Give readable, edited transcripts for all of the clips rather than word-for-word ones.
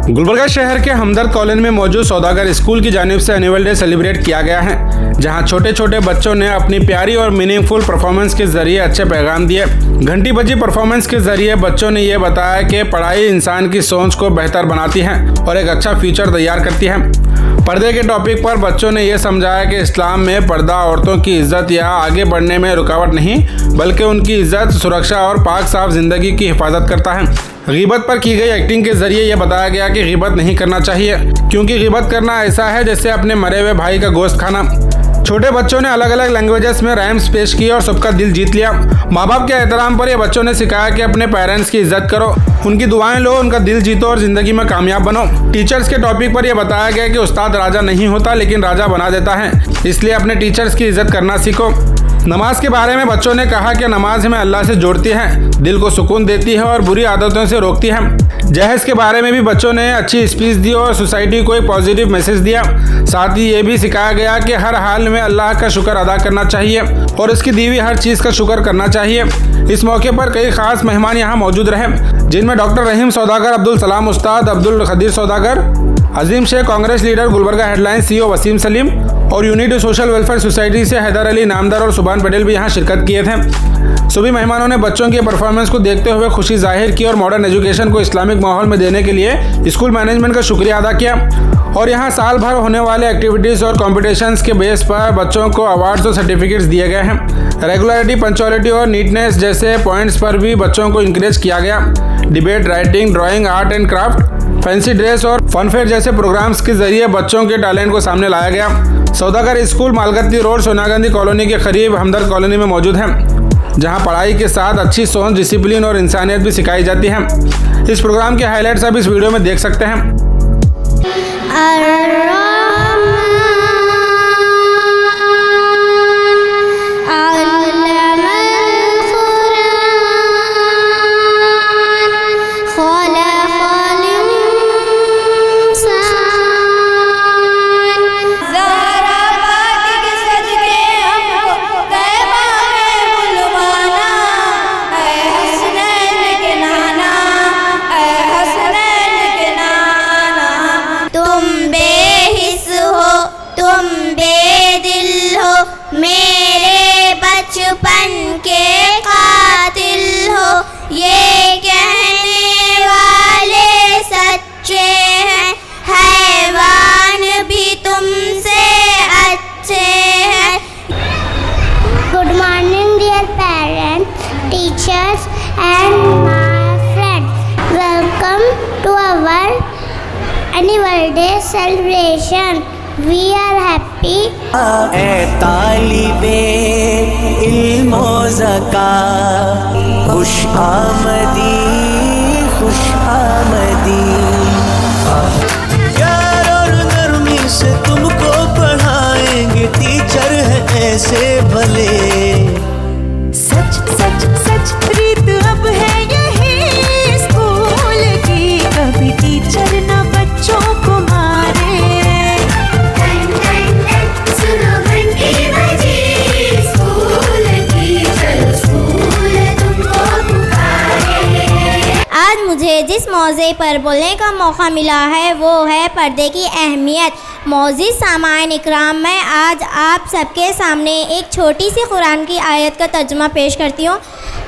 गुलबर्गा शहर के हमदर्द कॉलोनी में मौजूद सौदागर स्कूल की जानिब से एनुअल डे सेलिब्रेट किया गया है, जहां छोटे छोटे बच्चों ने अपनी प्यारी और मीनिंगफुल परफॉर्मेंस के जरिए अच्छे पैगाम दिए। घंटी बजी परफॉर्मेंस के जरिए बच्चों ने यह बताया कि पढ़ाई इंसान की सोच को बेहतर बनाती है और एक अच्छा फ्यूचर तैयार करती है। पर्दे के टॉपिक पर बच्चों ने यह समझाया कि इस्लाम में पर्दा औरतों की इज्जत या आगे बढ़ने में रुकावट नहीं, बल्कि उनकी इज्जत, सुरक्षा और पाक साफ जिंदगी की हिफाजत करता है। ग़ीबत पर की गई एक्टिंग के जरिए यह बताया गया कि ग़ीबत नहीं करना चाहिए, क्योंकि ग़ीबत करना ऐसा है जैसे अपने मरे हुए भाई का गोश्त खाना। छोटे बच्चों ने अलग अलग लैंग्वेजेस में राइम्स पेश किए और सबका दिल जीत लिया। माँ बाप के एहतराम पर ये बच्चों ने सिखाया कि अपने पेरेंट्स की इज्जत करो, उनकी दुआएं लो, उनका दिल जीतो और ज़िंदगी में कामयाब बनो। टीचर्स के टॉपिक पर यह बताया गया कि उस्ताद राजा नहीं होता लेकिन राजा बना देता है, इसलिए अपने टीचर्स की इज्जत करना सीखो। नमाज के बारे में बच्चों ने कहा कि नमाज हमें अल्लाह से जोड़ती है, दिल को सुकून देती है और बुरी आदतों से रोकती है। जहेज के बारे में भी बच्चों ने अच्छी स्पीच दी और सोसाइटी को एक पॉजिटिव मैसेज दिया। साथ ही ये भी सिखाया गया कि हर हाल में अल्लाह का शुक्र अदा करना चाहिए और उसकी दी हुई हर चीज़ का शुक्र करना चाहिए। इस मौके पर कई खास मेहमान यहाँ मौजूद रहे, जिनमें डॉक्टर रहीम सौदागर, अब्दुल सलाम उस्ताद, Abdul Khadeer Saudagar, Azeem Shaikh, Congress leader, Gulbarga headline CEO Waseem Saleem और यूनिटी सोशल वेलफेयर सोसाइटी से हैदर अली नामदार और सुभान पटेल भी यहाँ शिरकत किए थे। सभी मेहमानों ने बच्चों की परफॉर्मेंस को देखते हुए खुशी जाहिर की और मॉडर्न एजुकेशन को इस्लामिक माहौल में देने के लिए स्कूल मैनेजमेंट का शुक्रिया अदा किया। और यहाँ साल भर होने वाले एक्टिविटीज़ और कॉम्पिटिशन्स के बेस पर बच्चों को अवार्ड्स और सर्टिफिकेट्स दिए गए हैं। रेगुलरिटी, पंक्चुअलिटी और नीटनेस जैसे पॉइंट्स पर भी बच्चों को इंकरेज किया गया। Debate, writing, drawing, art and craft, fancy dress और फनफेयर जैसे प्रोग्राम्स के जरिए बच्चों के टैलेंट को सामने लाया गया। Saudagar school Malgatti road, Sonia Gandhi colony के करीब हमदर्द कॉलोनी में मौजूद है, जहां पढ़ाई के साथ अच्छी सोच, डिसिप्लिन और इंसानियत भी सिखाई जाती है। इस प्रोग्राम के हाइलाइट्स आप इस वीडियो में देख सकते हैं। मेरे बचपन के कातिल हो, ये कहने वाले सच्चे हैं, हैवान भी तुमसे अच्छे हैं। Good morning dear parents, teachers and my friends, welcome to our annual day celebration. We are happy. ऐ तालिबे इल्म व ज़का, खुश आमदी, खुश आमदी। प्यार और नरमी से तुमको पढ़ाएंगे, टीचर हैं ऐसे भले। सच सच सच प्रीत अब है यही स्कूल की, कभी टीचर न बच्चों को मारे। मुझे जिस मौज़े पर बोलने का मौका मिला है वो है पर्दे की अहमियत। मौजूद सामाईन इकराम, मैं आज आप सबके सामने एक छोटी सी कुरान की आयत का तर्जुमा पेश करती हूँ,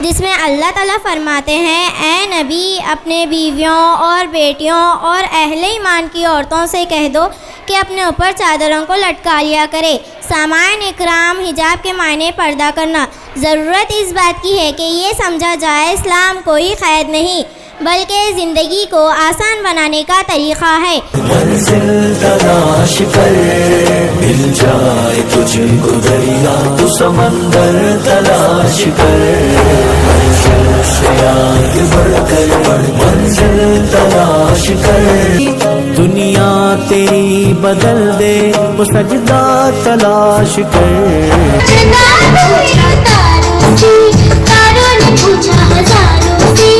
जिसमें अल्लाह ताला फरमाते हैं, ए नबी, अपने बीवियों और बेटियों और अहले ईमान की औरतों से कह दो कि अपने ऊपर चादरों को लटका लिया करे। सामाईन इकराम, हिजाब के मायने पर्दा करना। ज़रूरत इस बात की है कि ये समझा जाए इस्लाम कोई क़ैद नहीं बल्कि ज़िंदगी को आसान बनाने का तरीक़ा है। मंजिल तलाश कर, मिल जाए तुझको दरिया, तू समंदर तलाश कर, मंजिल से आगे बढ़कर मंजिल तलाश कर। दुनिया तेरी बदल दे, वो सजदा तलाश कर। तारों ने पूछा हजारों से,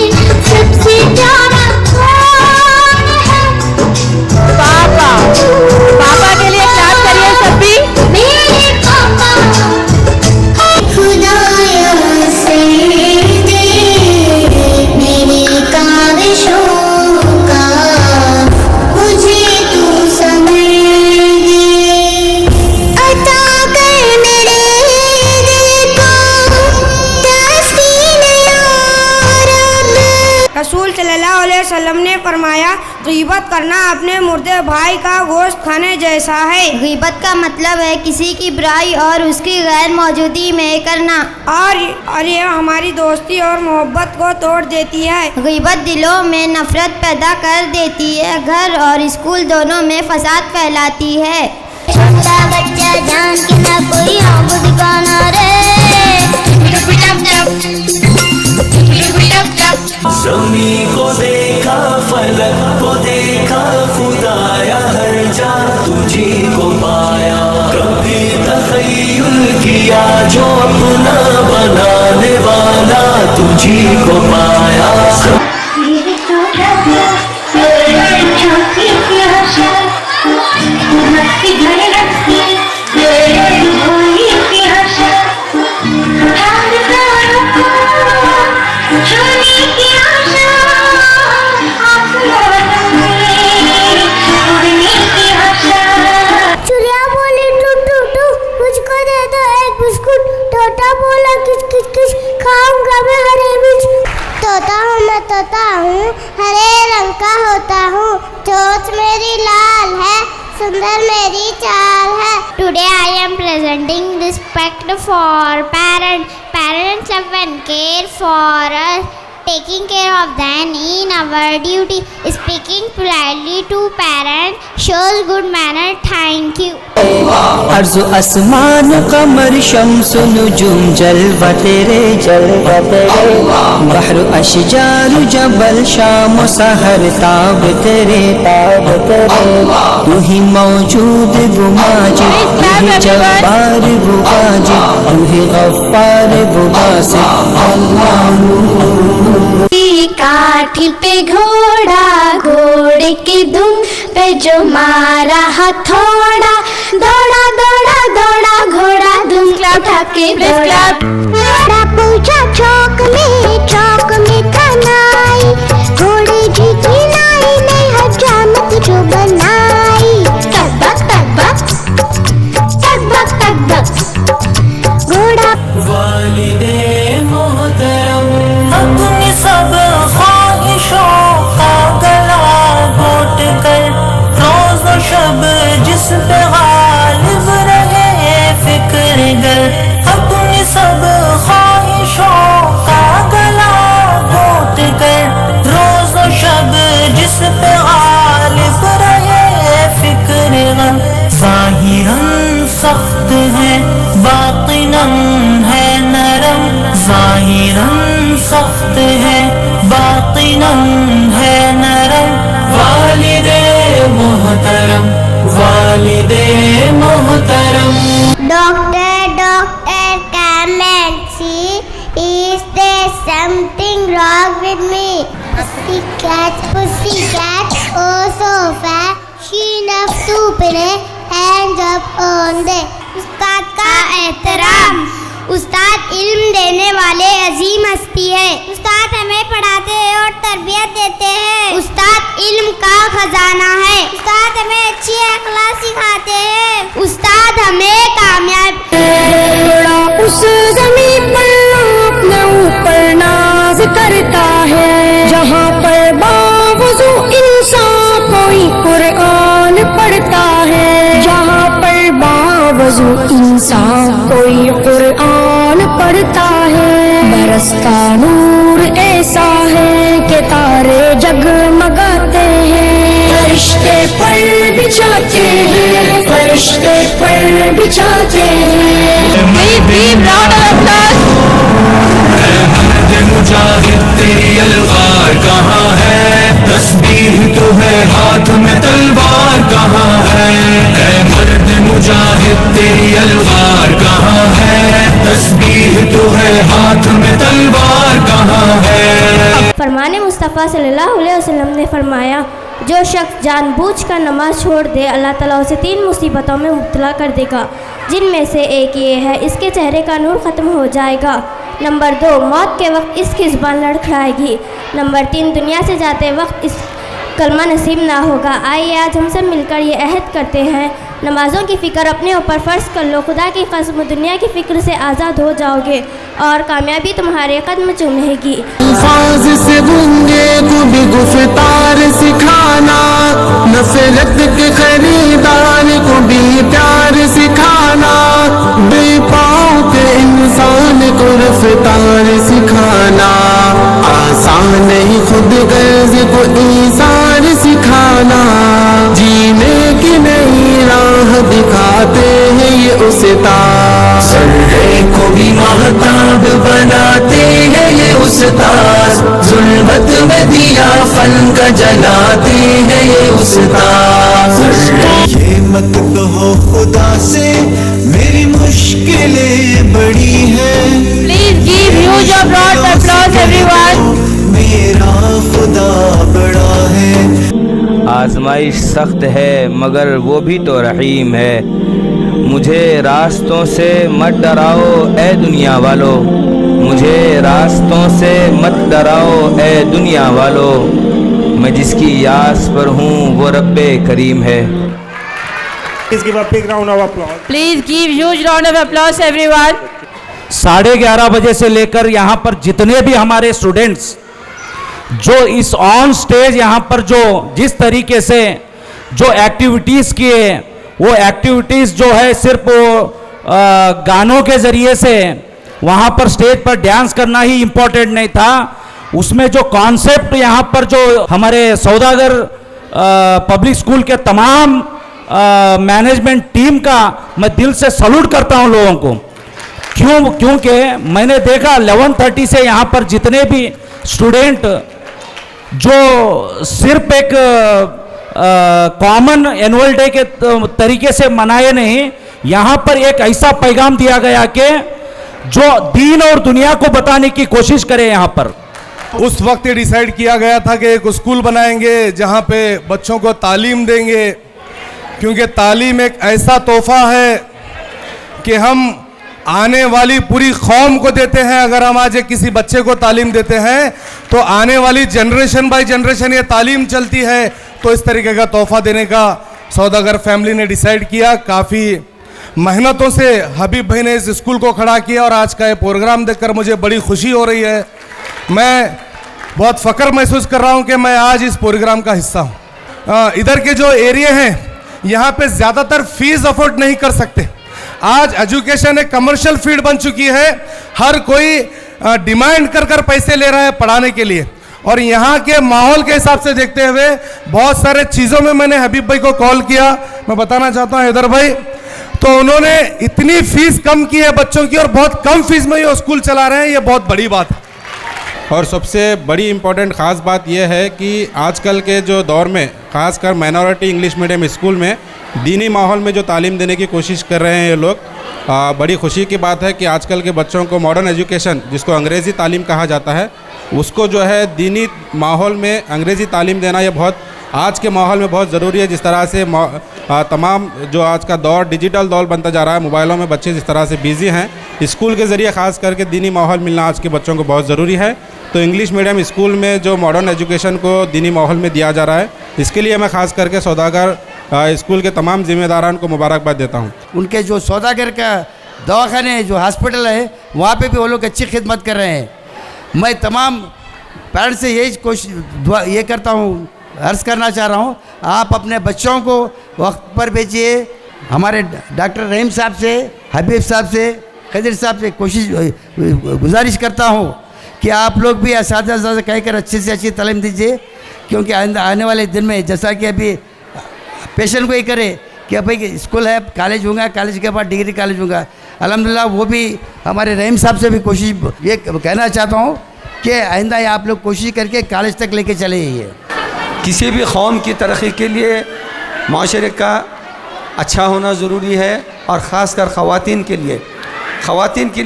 सबसे प्यारा कौन है? पापा, पापा के लिए क्लैप करिए सभी। मेरे पापा। खुदाया से दे मेरी काविशों का फरमाया, गीबत करना अपने मुर्दे भाई का गोश्त खाने जैसा है। गीबत का मतलब है किसी की बुराई और उसकी गैर मौजूदगी में करना। और यह हमारी दोस्ती और मोहब्बत को तोड़ देती है। गीबत दिलों में नफरत पैदा कर देती है, घर और स्कूल दोनों में फसाद फैलाती है। छोटा बच्चा जान के ना कोई आँख दिखाना रे। ज़मीं को देखा, फलक को देखा, खुदाया हर जा तुझी को पाया। कभी तख़य्युल किया जो अपना बनाने वाला तुझी को पाया। चुड़िया बोली टू टू टू, मुझको दे दो एक बिस्कुट। तोता बोला किच किच किच, खाऊंगा मैं हरे मिर्च। तोता हूँ मैं तोता हूँ, हरे रंग का होता हूँ। चोंच मेरी लाल है, सुंदर मेरी चाल है। Today I am presenting respect for parents. Parents love and care for us, taking care of them in our duty. Speaking politely to parents shows good manner. Thank you. अर्ज़ आसमान कमर शम्स नुजुम जलवा तेरे बहर अशजार जबल शाम सहर ताब तेरे तू ही मौजूद गुमाजिद, तू ही जब्बार गुमाजिद, तू ही गफ्फार गुबासित। काठी पे घोड़ा, घोड़े की धुन पे जो मारा हथौड़ा, दौड़ा दौड़ा दौड़ा घोड़ा धुन उठा के दौड़ा। घोड़ा पूछा चौक में तनाई, घोड़े जी की नाई ने हजामत जो बनाई। तक बक घोड़ा। वालिदे मोहतरम अपनी सब ख्वाहिशों का गला घोट कर, रोज़ व शब जिस पे गालिब रहे फिक्र गर। अपनी सब ख्वाहिशों का गला घोट कर, रोज़ व शब जिस पे गालिब रहे फिक्र गर। ज़ाहिरन सख्त है, बातिनन है नरम। ज़ाहिरन सख्त है, बातिनन है नरम। वालिदे मोहतरम, वालिदे मोहतरम। Doctor, come and see. Is there something wrong with me? Pussycat, oh so fat. She loves to play, hands up on the. उस्ताद का एहतराम। उस्ताद इल्म देने वाले अजीम हस्ती है। उस्ताद हमें पढ़ाते हैं और तरबियत देते हैं। उस्ताद इल्म का खजाना है। उस्ताद हमें अच्छी अखलाक सिखाते हैं। उस्ताद हमें कामयाब। उस ज़मीन पर अपने ऊपर नाज करता है, जहाँ पर बावजू इंसान कोई कुरान पढ़ता है। जहाँ पर बावजू इंसान कोई कुरान पढ़ता है। बरसता नूर ऐसा है कि तारे जगमगाते हैं। फरिश्ते पर बिछाते हैं, फरिश्ते पर बिछाते हैं। मुजाहिद तेरी अलवार कहाँ है? तस्बीह तो है हाथ में, तलवार कहाँ है? ऐ मर्द मुजाहिद तेरी अलवार कहाँ है? तस्बीह तो है हाथ में, तलवार कहाँ है? फरमाने मुस्तफ़ा सल्लल्लाहु अलैहि वसल्लम ने फरमाया, जो शख्स जानबूझकर नमाज छोड़ दे अल्लाह ताला उसे 3 मुसीबतों में मुब्तला कर देगा, जिनमें से एक ये है, इसके चेहरे का नूर ख़त्म हो जाएगा। नंबर 2, मौत के वक्त इसकी ज़ुबान लड़खड़ाएगी। नंबर 3, दुनिया से जाते वक्त इस कलमा नसीब ना होगा। आइए आज हम सब मिलकर ये अहद करते हैं, नमाज़ों की फ़िक्र अपने ऊपर फ़र्ज कर लो, खुदा की कसम दुनिया की फ़िक्र से आज़ाद हो जाओगे और कामयाबी तुम्हारे कदम चूमेगी। अल्फाज से गूंगे को भी गुफ्तार सिखाना, नफरत के खरीदार को भी प्यार सिखाना, बेपाओ के इंसान को रफ्तार सिखाना, आसान नहीं खुद गर्ज को ईसार सिखाना, जीने की नई राह दिखाते हैं ये उस्ताद, सर्रे को भी महताब बनाते हैं ये उस्ताद, जुल्मत में दिया फन का जलाते हैं ये उस्ताद। ये मत कहो खुदा से मेरी मुश्किलें बड़ी हैं, please give huge applause everyone। मेरा खुदा बड़ा है। आजमाइश सख्त है मगर वो भी तो रहीम है, मुझे रास्तों से मत डराओ ए दुनिया वालों, मुझे रास्तों से मत डराओ ए दुनिया वालों, मैं जिसकी यास पर हूँ वो रब्बे करीम है। Please give huge round of applause everyone. 11:30 बजे से लेकर यहाँ पर जितने भी हमारे स्टूडेंट्स जो इस ऑन स्टेज यहाँ पर जो जिस तरीके से जो एक्टिविटीज़ किए, वो एक्टिविटीज़ जो है सिर्फ गानों के ज़रिए से वहाँ पर स्टेज पर डांस करना ही इम्पोर्टेंट नहीं था, उसमें जो कॉन्सेप्ट यहाँ पर जो हमारे सौदागर पब्लिक स्कूल के तमाम मैनेजमेंट टीम का मैं दिल से सैल्यूट करता हूँ लोगों को। क्योंकि मैंने देखा 11:30 से यहाँ पर जितने भी स्टूडेंट जो सिर्फ एक कॉमन एनुअल डे के तरीके से मनाए नहीं, यहाँ पर एक ऐसा पैगाम दिया गया कि जो दीन और दुनिया को बताने की कोशिश करें। यहाँ पर उस वक्त ये डिसाइड किया गया था कि एक स्कूल बनाएंगे जहाँ पे बच्चों को तालीम देंगे, क्योंकि तालीम एक ऐसा तोहफा है कि हम आने वाली पूरी कौम को देते हैं। अगर हम आज एक किसी बच्चे को तालीम देते हैं तो आने वाली जनरेशन बाय जनरेशन ये तालीम चलती है। तो इस तरीके का तोहफा देने का सौदागर फैमिली ने डिसाइड किया। काफ़ी मेहनतों से हबीब भाई ने इस स्कूल को खड़ा किया और आज का ये प्रोग्राम देखकर मुझे बड़ी खुशी हो रही है। मैं बहुत फ़ख्र महसूस कर रहा हूँ कि मैं आज इस प्रोग्राम का हिस्सा हूँ। इधर के जो एरिया हैं यहाँ पे ज़्यादातर फीस अफोर्ड नहीं कर सकते। आज एजुकेशन एक कमर्शियल फील्ड बन चुकी है, हर कोई डिमांड कर कर पैसे ले रहा है पढ़ाने के लिए। और यहाँ के माहौल के हिसाब से देखते हुए बहुत सारे चीज़ों में मैंने हबीब भाई को कॉल किया। मैं बताना चाहता हूँ हैदर भाई, तो उन्होंने इतनी फीस कम की है बच्चों की और बहुत कम फीस में ये स्कूल चला रहे हैं, ये बहुत बड़ी बात है। और सबसे बड़ी इम्पोर्टेंट ख़ास बात यह है कि आजकल के जो दौर में ख़ासकर माइनॉरिटी इंग्लिश मीडियम स्कूल में दीनी माहौल में जो तालीम देने की कोशिश कर रहे हैं ये लोग, बड़ी खुशी की बात है कि आजकल के बच्चों को मॉडर्न एजुकेशन जिसको अंग्रेज़ी तालीम कहा जाता है, उसको जो है दीनी माहौल में अंग्रेज़ी तालीम देना ये बहुत आज के माहौल में बहुत ज़रूरी है। जिस तरह से तमाम जो आज का दौर डिजिटल दौर बनता जा रहा है, मोबाइलों में बच्चे जिस तरह से बिज़ी हैं, स्कूल के ज़रिए ख़ास करके दीनी माहौल मिलना आज के बच्चों को बहुत ज़रूरी है। तो इंग्लिश मीडियम स्कूल में जो मॉडर्न एजुकेशन को दीनी माहौल में दिया जा रहा है, इसके लिए मैं ख़ास करके सौदागर स्कूल के तमाम जिम्मेदारान को मुबारकबाद देता हूँ। उनके जो सौदागर का दवाखाने जो हॉस्पिटल है वहाँ पे भी वो लोग अच्छी खिदमत कर रहे हैं। मैं तमाम पेरेंट्स से यही कोशिश ये करता हूँ, अर्ज़ करना चाह रहा हूँ, आप अपने बच्चों को वक्त पर भेजिए। हमारे डॉक्टर रहीम साहब से, हबीब साहब से, खदीर साहब से गुजारिश करता हूँ कि आप लोग भी इसातिज़ा से कहकर अच्छी से अच्छी तालीम दीजिए, क्योंकि आने वाले दिन में जैसा कि अभी पेशेंट को ही करे कि भाई स्कूल है, कॉलेज होगा, कॉलेज के बाद डिग्री कॉलेज होगा। अल्हम्दुलिल्लाह वो भी हमारे रहीम साहब से भी कोशिश ये कहना चाहता हूँ कि आइंदा आप लोग कोशिश करके कॉलेज तक लेके चले जाइए। किसी भी कौम की तरक्की के लिए माशरे का अच्छा होना ज़रूरी है, और ख़ास कर ख़वातीन के लिए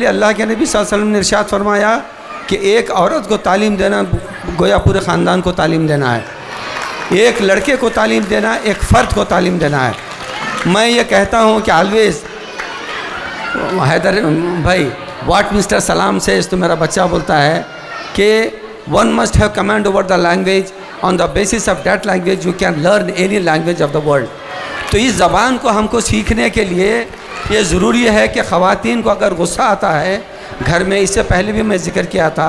अल्लाह के नबी सल्लल्लाहु अलैहि वसल्लम ने इरशाद फरमाया कि एक औरत को तालीम देना गोया पूरे ख़ानदान को तालीम देना है, एक लड़के को तालीम देना, एक फ़र्द को तालीम देना है। मैं ये कहता हूँ कि ऑलवेज़ हैदर भाई व्हाट मिस्टर सलाम से तो मेरा बच्चा बोलता है कि one must have command over the language, on the basis of that language you can learn any language of the world. तो इस ज़बान को हमको सीखने के लिए ये ज़रूरी है कि ख़वातीन को अगर गुस्सा आता है घर में, इससे पहले भी मैं ज़िक्र किया था,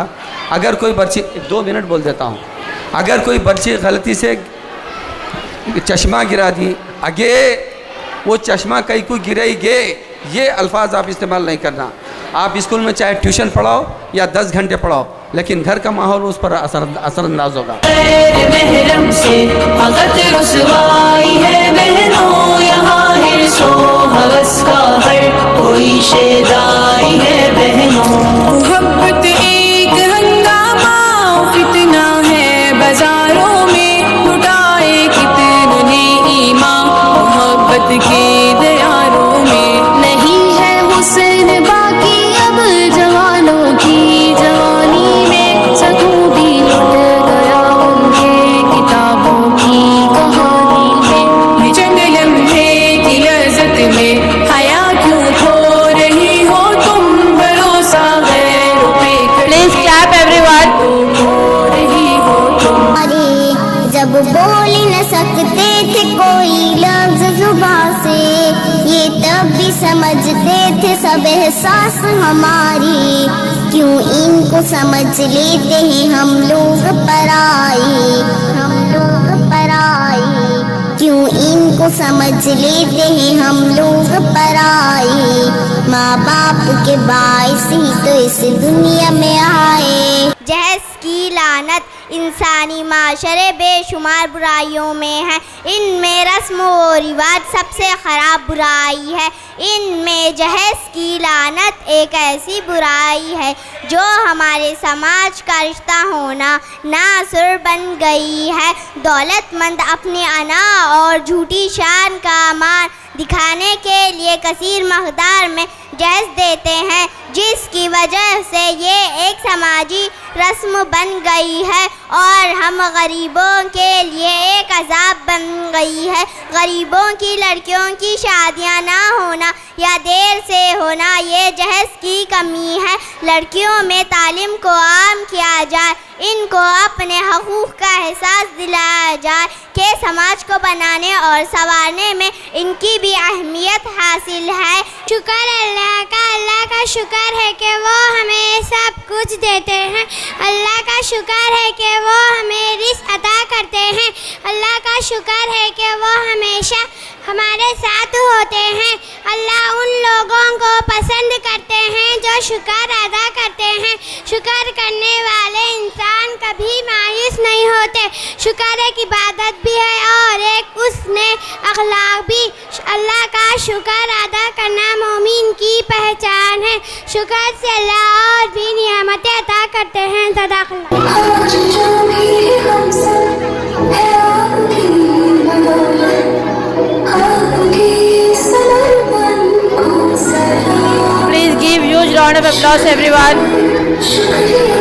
अगर कोई बच्ची 2 मिनट बोल देता हूँ, अगर कोई बच्ची गलती से चश्मा गिरा दी, आगे वो चश्मा कहीं को गिरे गे, ये अल्फाज आप इस्तेमाल नहीं करना। आप स्कूल में चाहे ट्यूशन पढ़ाओ या 10 घंटे पढ़ाओ, लेकिन घर का माहौल उस पर असरअंदाज होगा। महरम से भगत रुसवाई है बहनों, यहाँ हिर्सो हवस का हर कोई शेदाई है बहनों। मोहब्बत एक हंगामा फितना है बाजारों में, लुटाए कितनों ने ईमान मोहब्बत के दयारों में। नहीं है हुस्न बाकी अब जवानों की जवानी में, सकूं भी लुट गया उनके किताबों की कहानी में। ये चंद लम्हे की लज़्ज़त में हया क्यों खो रही हो तुम, भरोसा गैरों पे Please clap everyone. खो रही हो तुम। अरे जब बोल न सकते थे कोई लफ्ज़ जुबां से, ये तब भी समझते थे सब एहसास हमारी। क्यों इनको समझ लेते हैं हम लोग पराई, हम लोग पराई। क्यों इनको समझ लेते हैं हम लोग पराई। माँ बाप के बाइस ही तो इस दुनिया में आए। जहस की लानत इंसानी माशरे बेशुमार बुराइयों में है, इनमें रस्म व रिवाज सबसे ख़राब बुराई है। इनमें जहस की लानत एक ऐसी बुराई है जो हमारे समाज का रिश्ता होना नासुर बन गई है। दौलतमंद अपनी अना और झूठी शान का मान दिखाने के लिए कसीर मकदार में जहस देते हैं, जिसकी वजह से ये एक समाजी रस्म बन गई है और हम गरीबों के लिए एक अजाब बन गई है। गरीबों की लड़कियों की शादियां ना होना या देर से होना ये जहस की कमी है। लड़कियों में तालीम को आम किया जाए, इनको अपने हकूक़ का एहसास दिलाया जाए कि समाज को बनाने और संवारने में इनकी भी अहमियत हासिल है। शुक्र अल्लाह का शुक्र है कि वो हमें सब कुछ देते हैं। अल्लाह का शुक्र है कि वो हमें रिज़्क़ अता करते हैं। अल्लाह का शुक्र है कि वो हमेशा हमारे साथ होते हैं। अल्लाह उन लोगों को पसंद करते हैं जो शुक्र अदा करते हैं। शुक्र करने वाले इंसान कभी मायूस नहीं होते। शुक्र एक इबादत भी है और एक उसने अखलाक भी। अल्लाह का शुक्र अदा करना मोमिन की पहचान है। शुक्र से अल्लाह और भी नियामतें अता करते हैं। Please give huge round of applause everyone.